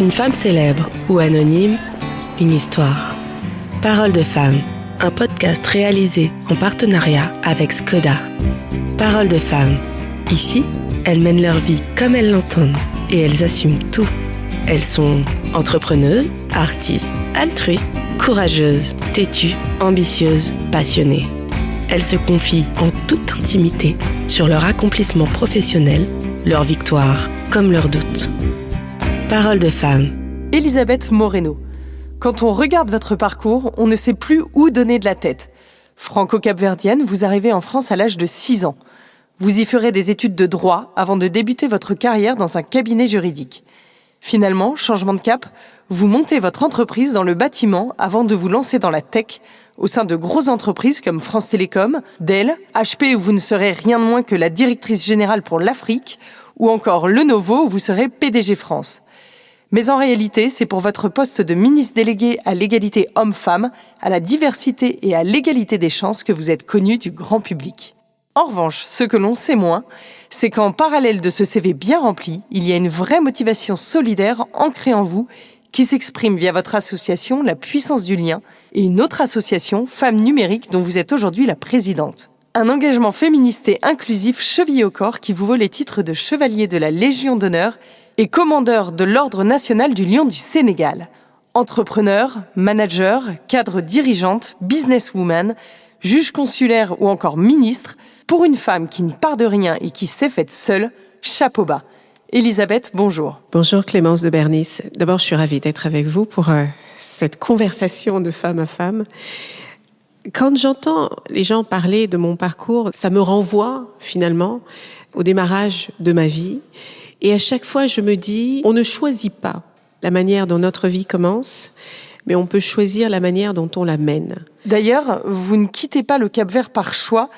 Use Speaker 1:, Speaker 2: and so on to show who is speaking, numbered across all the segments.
Speaker 1: Une femme célèbre ou anonyme, une histoire. Parole de femme, un podcast réalisé en partenariat avec Skoda. Parole de femme. Ici, elles mènent leur vie comme elles l'entendent et elles assument tout. Elles sont entrepreneuses, artistes, altruistes, courageuses, têtues, ambitieuses, passionnées. Elles se confient en toute intimité sur leur accomplissement professionnel, leurs victoires comme leurs doutes. Parole de femme.
Speaker 2: Elisabeth Moreno. Quand on regarde votre parcours, on ne sait plus où donner de la tête. Franco-capverdienne, vous arrivez en France à l'âge de 6 ans. Vous y ferez des études de droit avant de débuter votre carrière dans un cabinet juridique. Finalement, changement de cap, vous montez votre entreprise dans le bâtiment avant de vous lancer dans la tech, au sein de grosses entreprises comme France Télécom, Dell, HP où vous ne serez rien de moins que la directrice générale pour l'Afrique, ou encore Lenovo où vous serez PDG France. Mais en réalité, c'est pour votre poste de ministre délégué à l'égalité homme-femme, à la diversité et à l'égalité des chances que vous êtes connu du grand public. En revanche, ce que l'on sait moins, c'est qu'en parallèle de ce CV bien rempli, il y a une vraie motivation solidaire ancrée en vous qui s'exprime via votre association La Puissance du Lien et une autre association, Femmes Numériques, dont vous êtes aujourd'hui la présidente. Un engagement féministe et inclusif chevillé au corps qui vous vaut les titres de chevalier de la Légion d'honneur et commandeur de l'Ordre national du Lion du Sénégal. Entrepreneur, manager, cadre dirigeante, businesswoman, juge consulaire ou encore ministre, pour une femme qui ne part de rien et qui s'est faite seule, chapeau bas. Elisabeth, bonjour.
Speaker 3: Bonjour Clémence de Bernis. D'abord, je suis ravie d'être avec vous pour cette conversation de femme à femme. Quand j'entends les gens parler de mon parcours, ça me renvoie finalement au démarrage de ma vie. Et à chaque fois, je me dis, on ne choisit pas la manière dont notre vie commence, mais on peut choisir la manière dont on la mène.
Speaker 2: D'ailleurs, vous ne quittez pas le Cap-Vert par choix,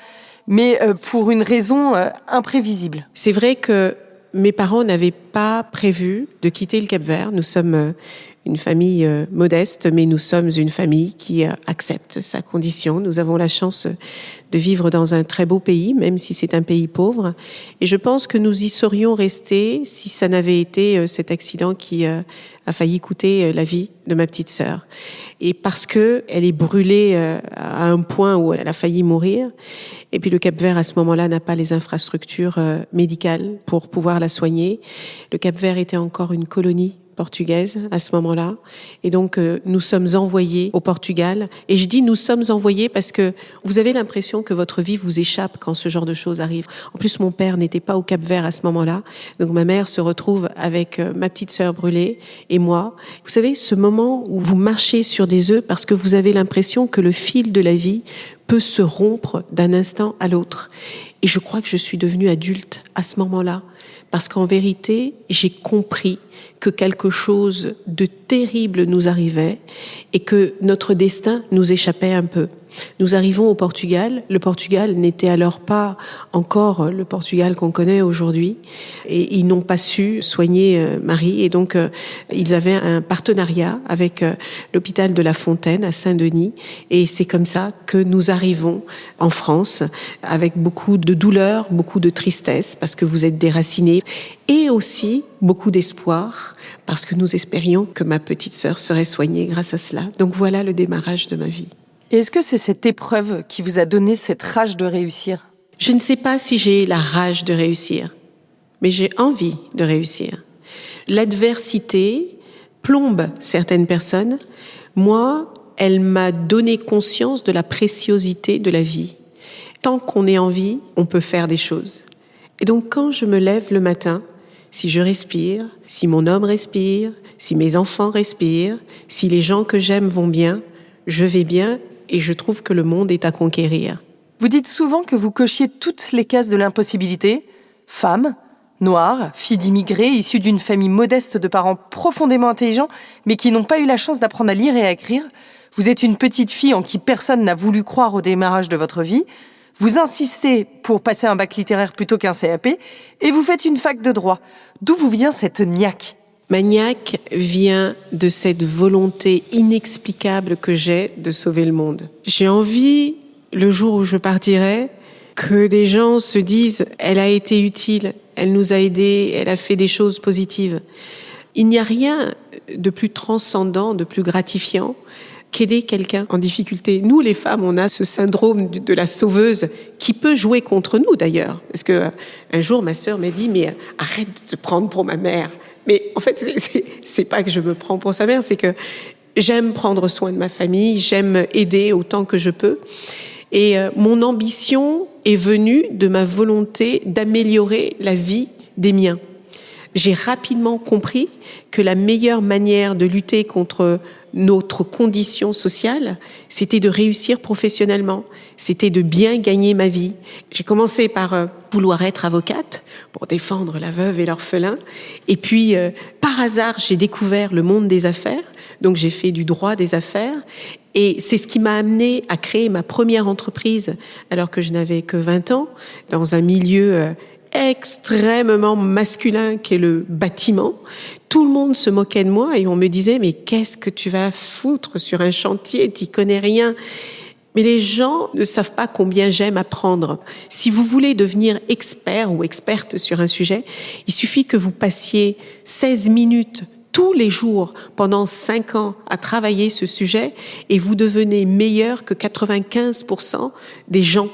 Speaker 2: mais pour une raison imprévisible.
Speaker 3: C'est vrai que mes parents n'avaient pas prévu de quitter le Cap-Vert. Nous sommes une famille modeste, mais nous sommes une famille qui accepte sa condition. Nous avons la chance de vivre dans un très beau pays, même si c'est un pays pauvre. Et je pense que nous y serions restés si ça n'avait été cet accident qui a failli coûter la vie de ma petite sœur. Et parce que elle est brûlée à un point où elle a failli mourir. Et puis le Cap-Vert, à ce moment-là, n'a pas les infrastructures médicales pour pouvoir la soigner. Le Cap-Vert était encore une colonie portugaise à ce moment-là. Et donc, nous sommes envoyés au Portugal. Et je dis nous sommes envoyés parce que vous avez l'impression que votre vie vous échappe quand ce genre de choses arrive. En plus, mon père n'était pas au Cap-Vert à ce moment-là. Donc, ma mère se retrouve avec ma petite sœur brûlée et moi. Vous savez, ce moment où vous marchez sur des œufs parce que vous avez l'impression que le fil de la vie peut se rompre d'un instant à l'autre. Et je crois que je suis devenue adulte à ce moment-là. Parce qu'en vérité, j'ai compris que quelque chose de terrible nous arrivait et que notre destin nous échappait un peu. Nous arrivons au Portugal. Le Portugal n'était alors pas encore le Portugal qu'on connaît aujourd'hui. Et ils n'ont pas su soigner Marie. Et donc, ils avaient un partenariat avec l'hôpital de La Fontaine à Saint-Denis. Et c'est comme ça que nous arrivons en France avec beaucoup de douleur, beaucoup de tristesse parce que vous êtes déracinés. Et aussi beaucoup d'espoir parce que nous espérions que ma petite sœur serait soignée grâce à cela. Donc voilà le démarrage de ma vie.
Speaker 2: Et est-ce que c'est cette épreuve qui vous a donné cette rage de réussir ?
Speaker 3: Je ne sais pas si j'ai la rage de réussir, mais j'ai envie de réussir. L'adversité plombe certaines personnes. Moi, elle m'a donné conscience de la préciosité de la vie. Tant qu'on est en vie, on peut faire des choses. Et donc quand je me lève le matin, si je respire, si mon homme respire, si mes enfants respirent, si les gens que j'aime vont bien, je vais bien et je trouve que le monde est à conquérir.
Speaker 2: Vous dites souvent que vous cochiez toutes les cases de l'impossibilité. Femme, noire, fille d'immigrés, issue d'une famille modeste de parents profondément intelligents, mais qui n'ont pas eu la chance d'apprendre à lire et à écrire. Vous êtes une petite fille en qui personne n'a voulu croire au démarrage de votre vie. Vous insistez pour passer un bac littéraire plutôt qu'un CAP et vous faites une fac de droit. D'où vous vient cette niaque ?
Speaker 3: Ma niaque vient de cette volonté inexplicable que j'ai de sauver le monde. J'ai envie, le jour où je partirai, que des gens se disent « elle a été utile, elle nous a aidés, elle a fait des choses positives ». Il n'y a rien de plus transcendant, de plus gratifiant qu'aider quelqu'un en difficulté. Nous, les femmes, on a ce syndrome de la sauveuse qui peut jouer contre nous d'ailleurs. Parce que un jour, ma sœur m'a dit « Mais arrête de te prendre pour ma mère ». Mais en fait, c'est pas que je me prends pour sa mère, c'est que j'aime prendre soin de ma famille, j'aime aider autant que je peux. Et mon ambition est venue de ma volonté d'améliorer la vie des miens. J'ai rapidement compris que la meilleure manière de lutter contre notre condition sociale, c'était de réussir professionnellement, c'était de bien gagner ma vie. J'ai commencé par vouloir être avocate pour défendre la veuve et l'orphelin. Et puis, par hasard, j'ai découvert le monde des affaires. Donc, j'ai fait du droit des affaires. Et c'est ce qui m'a amené à créer ma première entreprise alors que je n'avais que 20 ans, dans un milieu extrêmement masculin qu'est le bâtiment. Tout le monde se moquait de moi et on me disait « Mais qu'est-ce que tu vas foutre sur un chantier? T'y connais rien ». Mais les gens ne savent pas combien j'aime apprendre. Si vous voulez devenir expert ou experte sur un sujet, il suffit que vous passiez 16 minutes tous les jours pendant 5 ans à travailler ce sujet et vous devenez meilleur que 95% des gens.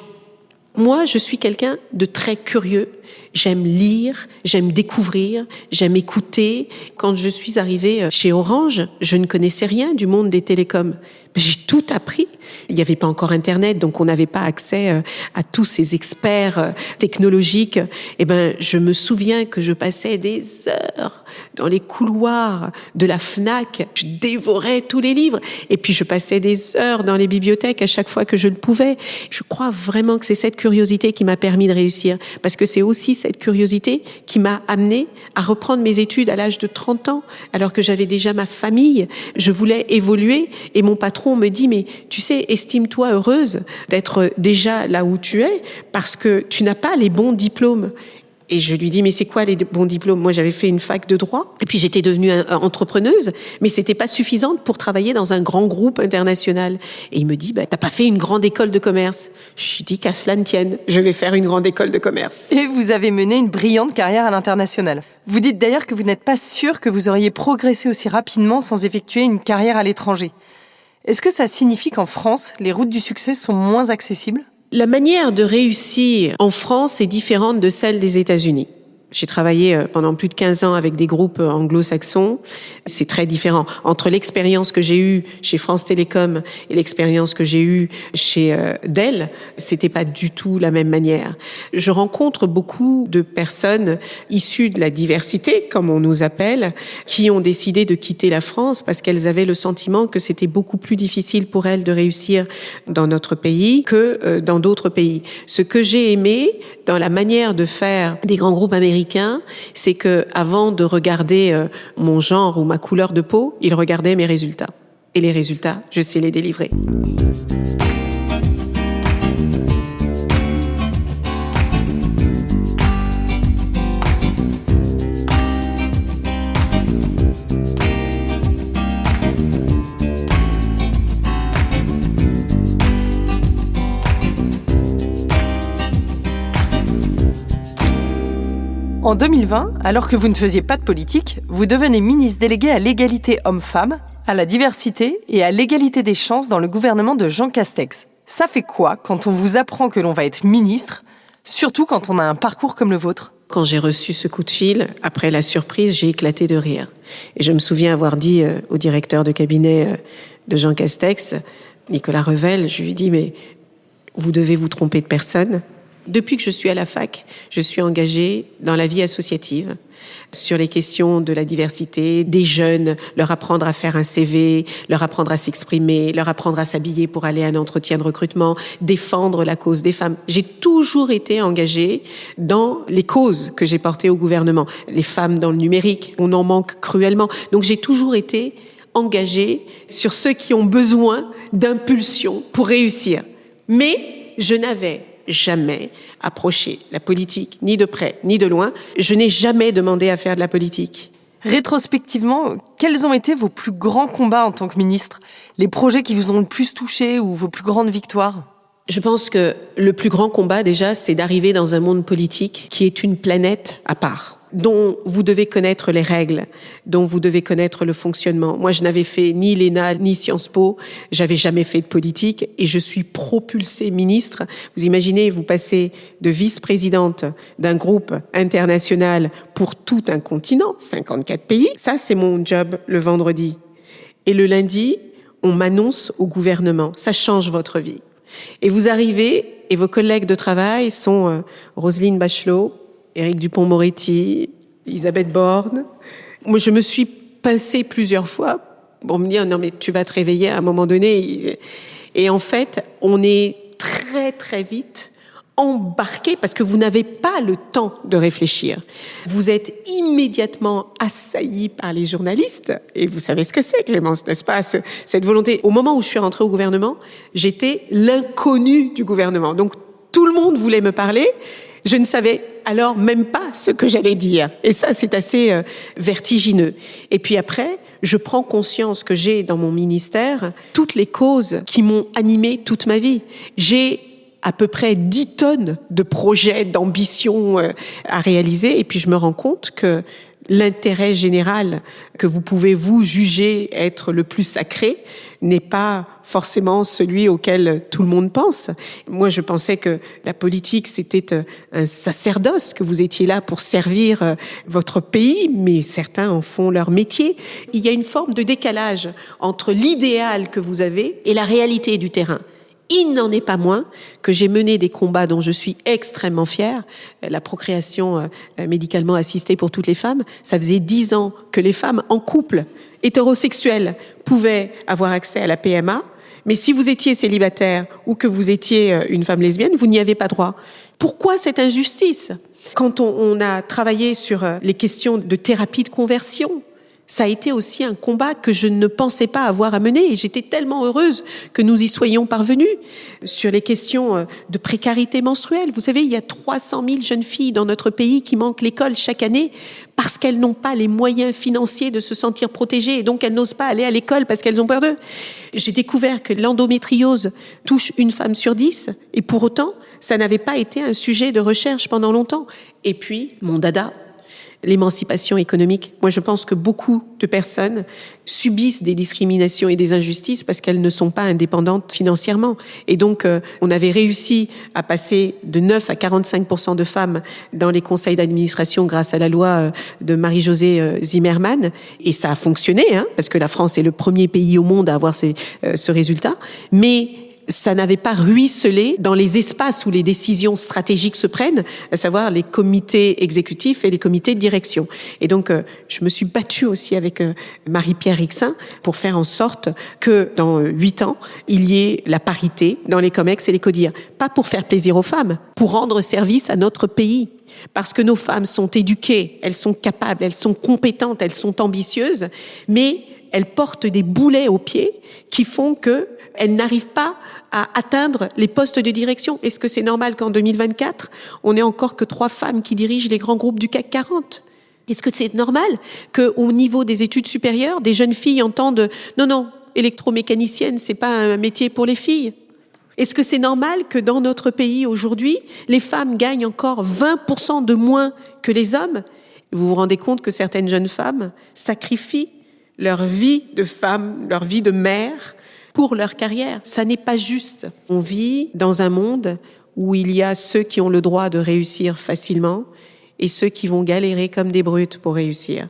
Speaker 3: Moi, je suis quelqu'un de très curieux. J'aime lire, j'aime découvrir, j'aime écouter. Quand je suis arrivée chez Orange, je ne connaissais rien du monde des télécoms. J'ai tout appris. Il n'y avait pas encore Internet, donc on n'avait pas accès à tous ces experts technologiques. Eh ben, je me souviens que je passais des heures dans les couloirs de la Fnac. Je dévorais tous les livres. Et puis, je passais des heures dans les bibliothèques à chaque fois que je le pouvais. Je crois vraiment que c'est cette curiosité qui m'a permis de réussir. Parce que c'est aussi cette curiosité qui m'a amenée à reprendre mes études à l'âge de 30 ans, alors que j'avais déjà ma famille. Je voulais évoluer et mon patron me dit « Mais tu sais, estime-toi heureuse d'être déjà là où tu es parce que tu n'as pas les bons diplômes. » Et je lui dis, mais c'est quoi les bons diplômes? Moi, j'avais fait une fac de droit, et puis j'étais devenue entrepreneuse, mais c'était pas suffisante pour travailler dans un grand groupe international. Et il me dit, t'as pas fait une grande école de commerce? Je lui dis, qu'à cela ne tienne, je vais faire une grande école de commerce.
Speaker 2: Et vous avez mené une brillante carrière à l'international. Vous dites d'ailleurs que vous n'êtes pas sûr que vous auriez progressé aussi rapidement sans effectuer une carrière à l'étranger. Est-ce que ça signifie qu'en France, les routes du succès sont moins accessibles ?
Speaker 3: La manière de réussir en France est différente de celle des États-Unis. J'ai travaillé pendant plus de 15 ans avec des groupes anglo-saxons. C'est très différent. Entre l'expérience que j'ai eue chez France Télécom et l'expérience que j'ai eue chez Dell, c'était pas du tout la même manière. Je rencontre beaucoup de personnes issues de la diversité, comme on nous appelle, qui ont décidé de quitter la France parce qu'elles avaient le sentiment que c'était beaucoup plus difficile pour elles de réussir dans notre pays que dans d'autres pays. Ce que j'ai aimé dans la manière de faire des grands groupes américains, c'est que avant de regarder mon genre ou ma couleur de peau, ils regardaient mes résultats. Et les résultats, je sais les délivrer.
Speaker 2: En 2020, alors que vous ne faisiez pas de politique, vous devenez ministre délégué à l'égalité homme-femme, à la diversité et à l'égalité des chances dans le gouvernement de Jean Castex. Ça fait quoi quand on vous apprend que l'on va être ministre, surtout quand on a un parcours comme le vôtre ?
Speaker 3: Quand j'ai reçu ce coup de fil, après la surprise, j'ai éclaté de rire. Et je me souviens avoir dit au directeur de cabinet de Jean Castex, Nicolas Revel, je lui ai dit « Mais vous devez vous tromper de personne ». Depuis que je suis à la fac, je suis engagée dans la vie associative sur les questions de la diversité, des jeunes, leur apprendre à faire un CV, leur apprendre à s'exprimer, leur apprendre à s'habiller pour aller à un entretien de recrutement, défendre la cause des femmes. J'ai toujours été engagée dans les causes que j'ai portées au gouvernement. Les femmes dans le numérique, on en manque cruellement. Donc j'ai toujours été engagée sur ceux qui ont besoin d'impulsion pour réussir. Mais je n'avais jamais approché la politique, ni de près, ni de loin. Je n'ai jamais demandé à faire de la politique.
Speaker 2: Rétrospectivement, quels ont été vos plus grands combats en tant que ministre? Les projets qui vous ont le plus touché ou vos plus grandes victoires?
Speaker 3: Je pense que le plus grand combat, déjà, c'est d'arriver dans un monde politique qui est une planète à part. dont vous devez connaître les règles, dont vous devez connaître le fonctionnement. Moi, je n'avais fait ni l'ENA, ni Sciences Po, j'avais jamais fait de politique et je suis propulsée ministre. Vous imaginez, vous passez de vice-présidente d'un groupe international pour tout un continent, 54 pays. Ça, c'est mon job le vendredi. Et le lundi, on m'annonce au gouvernement. Ça change votre vie. Et vous arrivez et vos collègues de travail sont Roselyne Bachelot, Éric Dupond-Moretti, Elisabeth Borne. Moi, je me suis pincée plusieurs fois pour me dire, non, mais tu vas te réveiller à un moment donné. Et en fait, on est très, très vite embarqué parce que vous n'avez pas le temps de réfléchir. Vous êtes immédiatement assailli par les journalistes. Et vous savez ce que c'est, Clémence, n'est-ce pas, cette volonté. Au moment où je suis rentrée au gouvernement, j'étais l'inconnue du gouvernement. Donc, tout le monde voulait me parler. Je ne savais alors même pas ce que j'allais dire. Et ça, c'est assez vertigineux. Et puis après, je prends conscience que j'ai dans mon ministère toutes les causes qui m'ont animée toute ma vie. J'ai à peu près 10 tonnes de projets, d'ambitions à réaliser. Et puis je me rends compte que l'intérêt général que vous pouvez vous juger être le plus sacré n'est pas forcément celui auquel tout le monde pense. Moi, je pensais que la politique, c'était un sacerdoce, que vous étiez là pour servir votre pays, mais certains en font leur métier. Il y a une forme de décalage entre l'idéal que vous avez et la réalité du terrain. Il n'en est pas moins que j'ai mené des combats dont je suis extrêmement fière. La procréation médicalement assistée pour toutes les femmes, ça faisait 10 ans que les femmes en couple hétérosexuels pouvaient avoir accès à la PMA. Mais si vous étiez célibataire ou que vous étiez une femme lesbienne, vous n'y avez pas droit. Pourquoi cette injustice ? Quand on a travaillé sur les questions de thérapie de conversion, ça a été aussi un combat que je ne pensais pas avoir à mener et j'étais tellement heureuse que nous y soyons parvenus. Sur les questions de précarité menstruelle, vous savez, il y a 300 000 jeunes filles dans notre pays qui manquent l'école chaque année parce qu'elles n'ont pas les moyens financiers de se sentir protégées et donc elles n'osent pas aller à l'école parce qu'elles ont peur d'eux. J'ai découvert que l'endométriose touche une femme sur 10 et pour autant, ça n'avait pas été un sujet de recherche pendant longtemps. Et puis, mon dada, l'émancipation économique. Moi, je pense que beaucoup de personnes subissent des discriminations et des injustices parce qu'elles ne sont pas indépendantes financièrement. Et donc, on avait réussi à passer de 9 à 45% de femmes dans les conseils d'administration grâce à la loi de Marie-Josée Zimmermann. Et ça a fonctionné, parce que la France est le premier pays au monde à avoir ce résultat. Mais ça n'avait pas ruisselé dans les espaces où les décisions stratégiques se prennent, à savoir les comités exécutifs et les comités de direction. Et donc, je me suis battue aussi avec Marie-Pierre Rixain pour faire en sorte que dans 8 ans, il y ait la parité dans les COMEX et les CODIR. Pas pour faire plaisir aux femmes, pour rendre service à notre pays. Parce que nos femmes sont éduquées, elles sont capables, elles sont compétentes, elles sont ambitieuses, mais elles portent des boulets aux pieds qui font que elles n'arrivent pas à atteindre les postes de direction. Est-ce que c'est normal qu'en 2024, on n'ait encore que 3 femmes qui dirigent les grands groupes du CAC 40 ? Est-ce que c'est normal qu'au niveau des études supérieures, des jeunes filles entendent « Non, électromécanicienne, c'est pas un métier pour les filles ». Est-ce que c'est normal que dans notre pays aujourd'hui, les femmes gagnent encore 20% de moins que les hommes ? Vous vous rendez compte que certaines jeunes femmes sacrifient leur vie de femme, leur vie de mère, pour leur carrière. Ça n'est pas juste. On vit dans un monde où il y a ceux qui ont le droit de réussir facilement et ceux qui vont galérer comme des brutes pour réussir.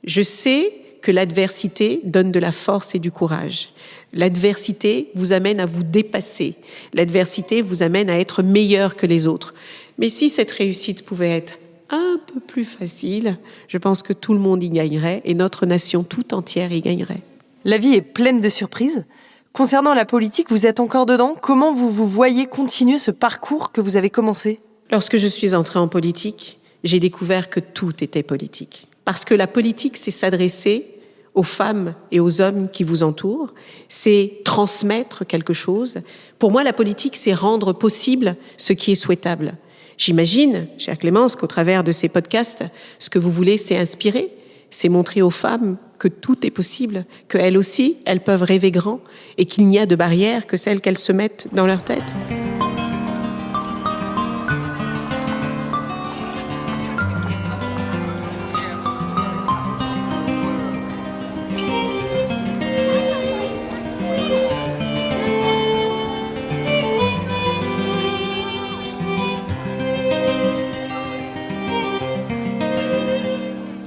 Speaker 3: Je sais que l'adversité donne de la force et du courage. L'adversité vous amène à vous dépasser. L'adversité vous amène à être meilleur que les autres. Mais si cette réussite pouvait être un peu plus facile, je pense que tout le monde y gagnerait et notre nation tout entière y gagnerait.
Speaker 2: La vie est pleine de surprises. Concernant la politique, vous êtes encore dedans. Comment vous voyez continuer ce parcours que vous avez commencé ?
Speaker 3: Lorsque je suis entrée en politique, j'ai découvert que tout était politique. Parce que la politique, c'est s'adresser aux femmes et aux hommes qui vous entourent, c'est transmettre quelque chose. Pour moi, la politique, c'est rendre possible ce qui est souhaitable. J'imagine, chère Clémence, qu'au travers de ces podcasts, ce que vous voulez, c'est inspirer, c'est montrer aux femmes que tout est possible, qu'elles aussi, elles peuvent rêver grand et qu'il n'y a de barrière que celles qu'elles se mettent dans leur tête.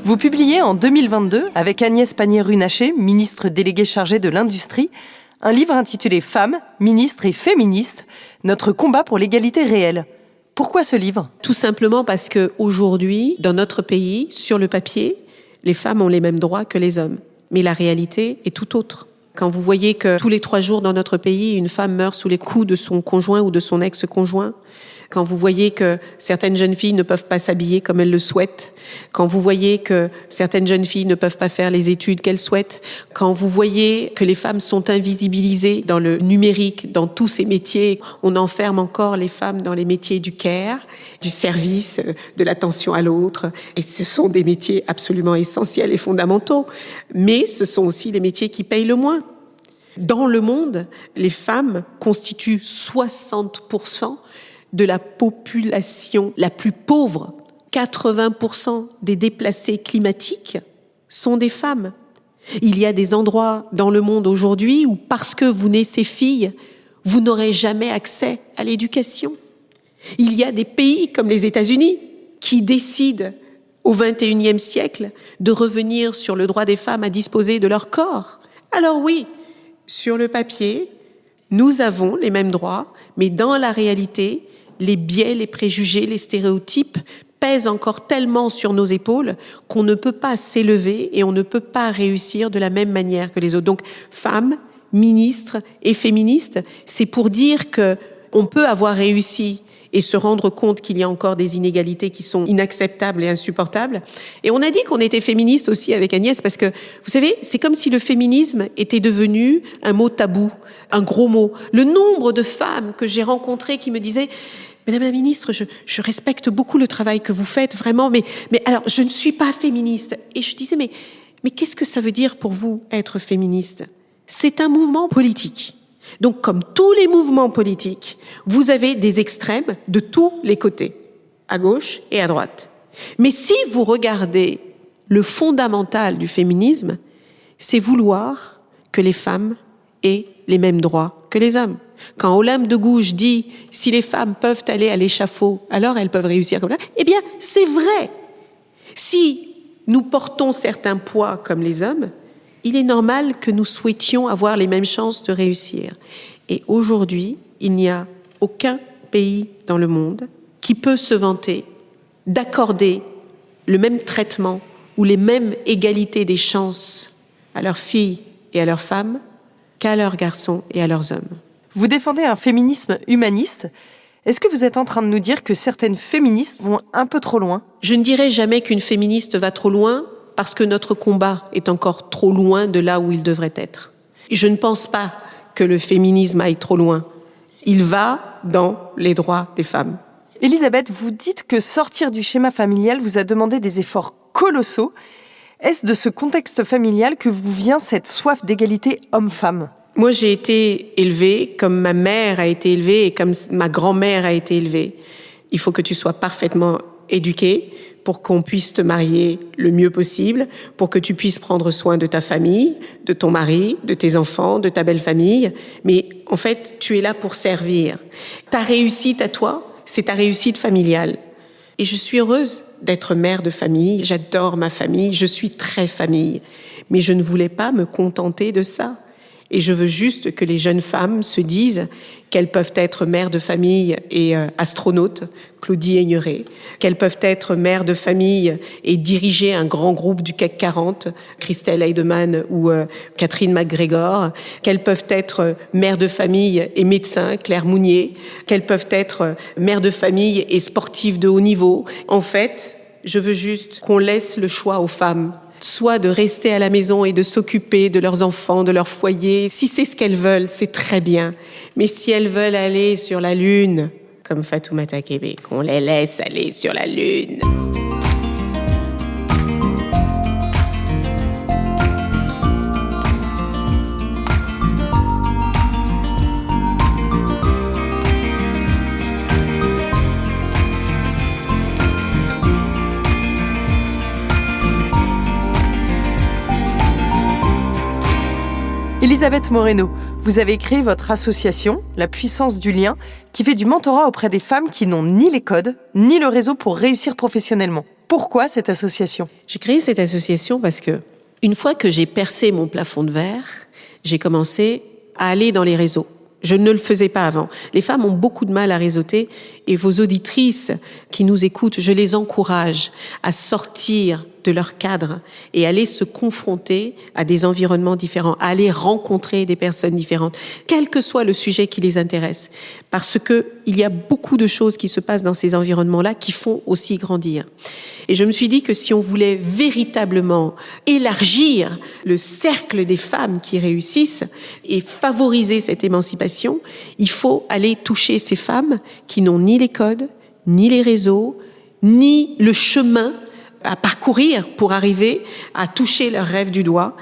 Speaker 2: Vous publiez en 2022, avec Agnès Pannier-Runacher, ministre déléguée chargée de l'Industrie, un livre intitulé « Femmes, ministres et féministes, notre combat pour l'égalité réelle ». Pourquoi ce livre ?
Speaker 3: Tout simplement parce qu'aujourd'hui, dans notre pays, sur le papier, les femmes ont les mêmes droits que les hommes. Mais la réalité est tout autre. Quand vous voyez que tous les 3 jours dans notre pays, une femme meurt sous les coups de son conjoint ou de son ex-conjoint, quand vous voyez que certaines jeunes filles ne peuvent pas s'habiller comme elles le souhaitent, quand vous voyez que certaines jeunes filles ne peuvent pas faire les études qu'elles souhaitent, quand vous voyez que les femmes sont invisibilisées dans le numérique, dans tous ces métiers, on enferme encore les femmes dans les métiers du care, du service, de l'attention à l'autre, et ce sont des métiers absolument essentiels et fondamentaux, mais ce sont aussi les métiers qui payent le moins. Dans le monde, les femmes constituent 60% de la population la plus pauvre. 80% des déplacés climatiques sont des femmes. Il y a des endroits dans le monde aujourd'hui où, parce que vous naissez fille, vous n'aurez jamais accès à l'éducation. Il y a des pays comme les États-Unis qui décident au XXIe siècle de revenir sur le droit des femmes à disposer de leur corps. Alors oui, sur le papier, nous avons les mêmes droits, mais dans la réalité, les biais, les préjugés, les stéréotypes pèsent encore tellement sur nos épaules qu'on ne peut pas s'élever et on ne peut pas réussir de la même manière que les autres. Donc, femmes, ministres et féministes, c'est pour dire que on peut avoir réussi et se rendre compte qu'il y a encore des inégalités qui sont inacceptables et insupportables. Et on a dit qu'on était féministe aussi avec Agnès parce que, vous savez, c'est comme si le féminisme était devenu un mot tabou, un gros mot. Le nombre de femmes que j'ai rencontrées qui me disaient « Madame la ministre, je respecte beaucoup le travail que vous faites, vraiment, mais alors, je ne suis pas féministe. » Et je disais « Mais qu'est-ce que ça veut dire pour vous, être féministe ?» C'est un mouvement politique. Donc, comme tous les mouvements politiques, vous avez des extrêmes de tous les côtés, à gauche et à droite. Mais si vous regardez le fondamental du féminisme, c'est vouloir que les femmes aient les mêmes droits que les hommes. Quand Olympe de Gouges dit « si les femmes peuvent aller à l'échafaud, alors elles peuvent réussir comme ça », eh bien, c'est vrai. Si nous portons certains poids comme les hommes, il est normal que nous souhaitions avoir les mêmes chances de réussir. Et aujourd'hui, il n'y a aucun pays dans le monde qui peut se vanter d'accorder le même traitement ou les mêmes égalités des chances à leurs filles et à leurs femmes qu'à leurs garçons et à leurs hommes.
Speaker 2: Vous défendez un féminisme humaniste. Est-ce que vous êtes en train de nous dire que certaines féministes vont un peu trop loin ?
Speaker 3: Je ne dirai jamais qu'une féministe va trop loin, parce que notre combat est encore trop loin de là où il devrait être. Je ne pense pas que le féminisme aille trop loin. Il va dans les droits des femmes.
Speaker 2: Elisabeth, vous dites que sortir du schéma familial vous a demandé des efforts colossaux. Est-ce de ce contexte familial que vous vient cette soif d'égalité homme-femme ?
Speaker 3: Moi, j'ai été élevée comme ma mère a été élevée et comme ma grand-mère a été élevée. Il faut que tu sois parfaitement éduquée pour qu'on puisse te marier le mieux possible, pour que tu puisses prendre soin de ta famille, de ton mari, de tes enfants, de ta belle famille. Mais en fait, tu es là pour servir. Ta réussite à toi, c'est ta réussite familiale. Et je suis heureuse d'être mère de famille, j'adore ma famille, je suis très famille. Mais je ne voulais pas me contenter de ça. Et je veux juste que les jeunes femmes se disent qu'elles peuvent être mères de famille et astronautes, Claudie Aigneret, qu'elles peuvent être mères de famille et diriger un grand groupe du CAC 40, Christelle Heidemann ou Catherine McGregor, qu'elles peuvent être mères de famille et médecins, Claire Mounier, qu'elles peuvent être mères de famille et sportives de haut niveau. En fait, je veux juste qu'on laisse le choix aux femmes, soit de rester à la maison et de s'occuper de leurs enfants, de leur foyer. Si c'est ce qu'elles veulent, c'est très bien. Mais si elles veulent aller sur la Lune, comme Fatoumata Kébé, qu'on les laisse aller sur la Lune.
Speaker 2: Elisabeth Moreno, vous avez créé votre association, La Puissance du Lien, qui fait du mentorat auprès des femmes qui n'ont ni les codes, ni le réseau pour réussir professionnellement. Pourquoi cette association ?
Speaker 3: J'ai créé cette association parce que, une fois que j'ai percé mon plafond de verre, j'ai commencé à aller dans les réseaux. Je ne le faisais pas avant. Les femmes ont beaucoup de mal à réseauter et vos auditrices qui nous écoutent, je les encourage à sortir de leur cadre et aller se confronter à des environnements différents, à aller rencontrer des personnes différentes, quel que soit le sujet qui les intéresse. Parce que il y a beaucoup de choses qui se passent dans ces environnements-là qui font aussi grandir. Et je me suis dit que si on voulait véritablement élargir le cercle des femmes qui réussissent et favoriser cette émancipation, il faut aller toucher ces femmes qui n'ont ni les codes, ni les réseaux, ni le chemin à parcourir pour arriver à toucher leurs rêves du doigt.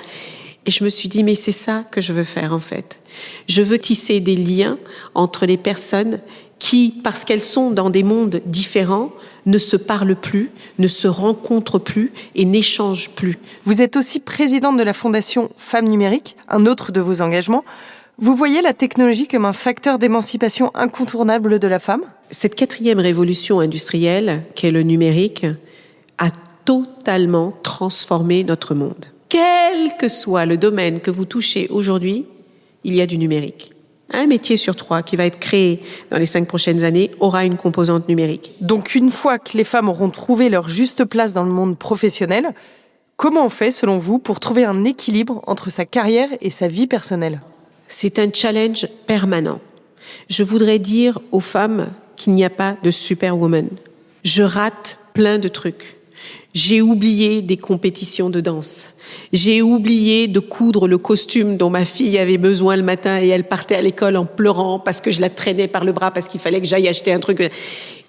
Speaker 3: Et je me suis dit, mais c'est ça que je veux faire en fait. Je veux tisser des liens entre les personnes qui, parce qu'elles sont dans des mondes différents, ne se parlent plus, ne se rencontrent plus et n'échangent plus.
Speaker 2: Vous êtes aussi présidente de la Fondation Femmes Numériques, un autre de vos engagements. Vous voyez la technologie comme un facteur d'émancipation incontournable de la femme ?
Speaker 3: Cette 4e révolution industrielle, qu'est le numérique, a totalement transformé notre monde. Quel que soit le domaine que vous touchez aujourd'hui, il y a du numérique. Un métier sur 3 qui va être créé dans les 5 prochaines années aura une composante numérique.
Speaker 2: Donc une fois que les femmes auront trouvé leur juste place dans le monde professionnel, comment on fait, selon vous, pour trouver un équilibre entre sa carrière et sa vie personnelle ?
Speaker 3: C'est un challenge permanent. Je voudrais dire aux femmes qu'il n'y a pas de superwoman. Je rate plein de trucs. J'ai oublié des compétitions de danse. J'ai oublié de coudre le costume dont ma fille avait besoin le matin et elle partait à l'école en pleurant parce que je la traînais par le bras parce qu'il fallait que j'aille acheter un truc.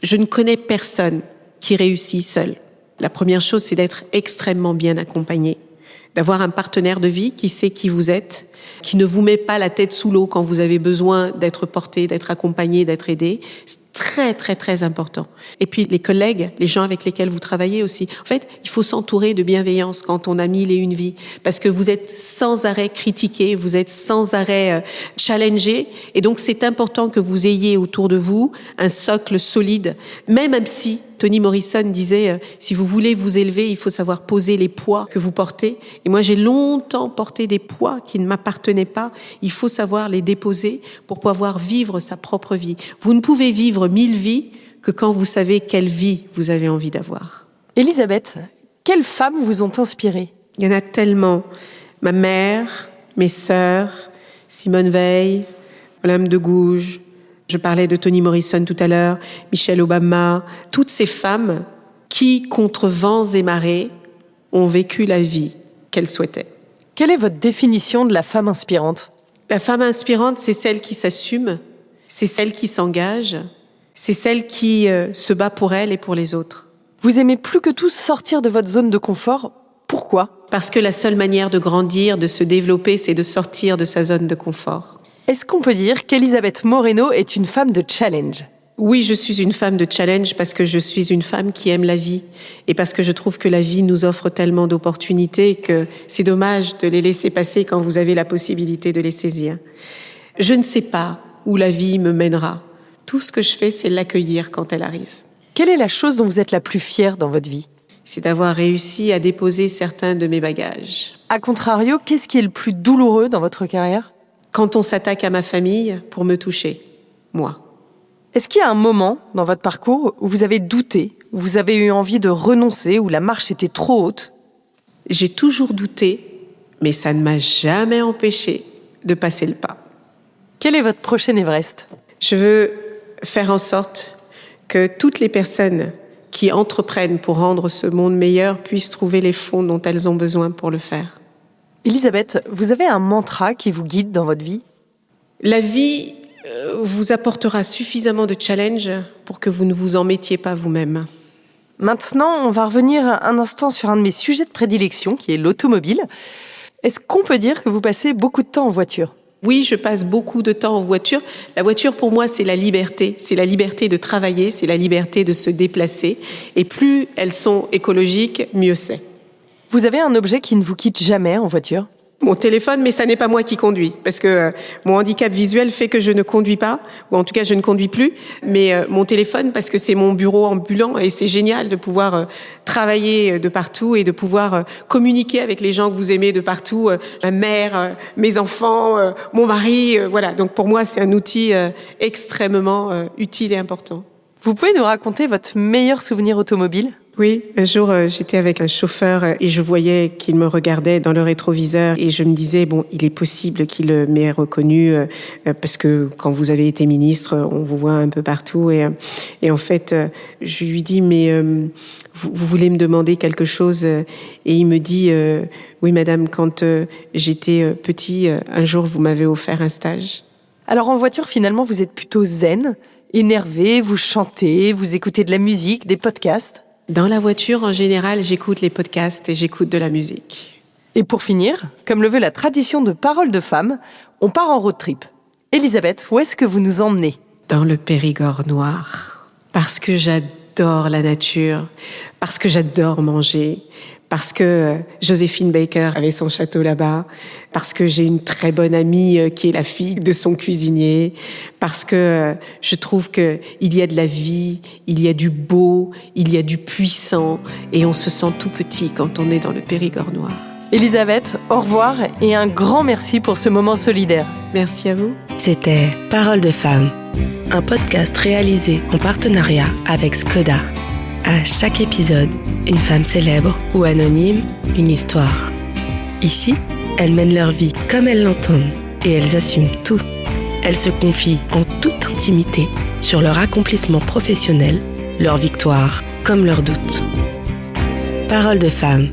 Speaker 3: Je ne connais personne qui réussit seul. La première chose, c'est d'être extrêmement bien accompagné, d'avoir un partenaire de vie qui sait qui vous êtes, qui ne vous met pas la tête sous l'eau quand vous avez besoin d'être porté, d'être accompagné, d'être aidé. C'est très, très, très important. Et puis les collègues, les gens avec lesquels vous travaillez aussi. En fait, il faut s'entourer de bienveillance quand on a 1000 et une vies, parce que vous êtes sans arrêt critiqué, vous êtes sans arrêt challengé, et donc c'est important que vous ayez autour de vous un socle solide, même si Toni Morrison disait, si vous voulez vous élever, il faut savoir poser les poids que vous portez. Et moi, j'ai longtemps porté des poids qui ne m'appartenaient pas. Il faut savoir les déposer pour pouvoir vivre sa propre vie. Vous ne pouvez vivre 1000 vies que quand vous savez quelle vie vous avez envie d'avoir.
Speaker 2: Elisabeth, quelles femmes vous ont inspirée ?
Speaker 3: Il y en a tellement. Ma mère, mes sœurs, Simone Veil, Olympe de Gouges. Je parlais de Toni Morrison tout à l'heure, Michelle Obama, toutes ces femmes qui, contre vents et marées, ont vécu la vie qu'elles souhaitaient.
Speaker 2: Quelle est votre définition de la femme inspirante ?
Speaker 3: La femme inspirante, c'est celle qui s'assume, c'est celle qui s'engage, c'est celle qui se bat pour elle et pour les autres.
Speaker 2: Vous aimez plus que tout sortir de votre zone de confort. Pourquoi ?
Speaker 3: Parce que la seule manière de grandir, de se développer, c'est de sortir de sa zone de confort.
Speaker 2: Est-ce qu'on peut dire qu'Elisabeth Moreno est une femme de challenge ?
Speaker 3: Oui, je suis une femme de challenge parce que je suis une femme qui aime la vie et parce que je trouve que la vie nous offre tellement d'opportunités que c'est dommage de les laisser passer quand vous avez la possibilité de les saisir. Je ne sais pas où la vie me mènera. Tout ce que je fais, c'est l'accueillir quand elle arrive.
Speaker 2: Quelle est la chose dont vous êtes la plus fière dans votre vie ?
Speaker 3: C'est d'avoir réussi à déposer certains de mes bagages.
Speaker 2: A contrario, qu'est-ce qui est le plus douloureux dans votre carrière ?
Speaker 3: Quand on s'attaque à ma famille pour me toucher, moi.
Speaker 2: Est-ce qu'il y a un moment dans votre parcours où vous avez douté, où vous avez eu envie de renoncer, où la marche était trop haute ?
Speaker 3: J'ai toujours douté, mais ça ne m'a jamais empêché de passer le pas.
Speaker 2: Quel est votre prochain Everest ?
Speaker 3: Je veux faire en sorte que toutes les personnes qui entreprennent pour rendre ce monde meilleur puissent trouver les fonds dont elles ont besoin pour le faire.
Speaker 2: Elisabeth, vous avez un mantra qui vous guide dans votre vie ?
Speaker 3: La vie vous apportera suffisamment de challenge pour que vous ne vous en mettiez pas vous-même.
Speaker 2: Maintenant, on va revenir un instant sur un de mes sujets de prédilection, qui est l'automobile. Est-ce qu'on peut dire que vous passez beaucoup de temps en voiture ?
Speaker 3: Oui, je passe beaucoup de temps en voiture. La voiture, pour moi, c'est la liberté. C'est la liberté de travailler, c'est la liberté de se déplacer. Et plus elles sont écologiques, mieux c'est.
Speaker 2: Vous avez un objet qui ne vous quitte jamais en voiture ?
Speaker 3: Mon téléphone, mais ça n'est pas moi qui conduis, parce que mon handicap visuel fait que je ne conduis pas, ou en tout cas je ne conduis plus, mais mon téléphone, parce que c'est mon bureau ambulant, et c'est génial de pouvoir travailler de partout et de pouvoir communiquer avec les gens que vous aimez de partout, ma mère, mes enfants, mon mari, voilà. Donc pour moi, c'est un outil extrêmement utile et important.
Speaker 2: Vous pouvez nous raconter votre meilleur souvenir automobile ?
Speaker 3: Oui, un jour, j'étais avec un chauffeur et je voyais qu'il me regardait dans le rétroviseur et je me disais, bon, il est possible qu'il m'ait reconnu parce que quand vous avez été ministre, on vous voit un peu partout et en fait, je lui dis, mais vous voulez me demander quelque chose? Et il me dit, oui, madame, quand j'étais petit, un jour, vous m'avez offert un stage.
Speaker 2: Alors en voiture, finalement, vous êtes plutôt zen, énervé, vous chantez, vous écoutez de la musique, des podcasts.
Speaker 3: Dans la voiture, en général, j'écoute les podcasts et j'écoute de la musique.
Speaker 2: Et pour finir, comme le veut la tradition de Parole de Femme, on part en road trip. Elisabeth, où est-ce que vous nous emmenez ?
Speaker 3: Dans le Périgord noir. Parce que j'adore la nature, parce que j'adore manger, parce que Joséphine Baker avait son château là-bas, parce que j'ai une très bonne amie qui est la fille de son cuisinier, parce que je trouve que il y a de la vie, il y a du beau, il y a du puissant, et on se sent tout petit quand on est dans le Périgord noir.
Speaker 2: Elisabeth, au revoir et un grand merci pour ce moment solidaire.
Speaker 3: Merci à vous.
Speaker 1: C'était Parole de Femme, un podcast réalisé en partenariat avec Skoda. À chaque épisode, une femme célèbre ou anonyme, une histoire. Ici, elles mènent leur vie comme elles l'entendent et elles assument tout. Elles se confient en toute intimité sur leur accomplissement professionnel, leurs victoires comme leurs doutes. Parole de Femme.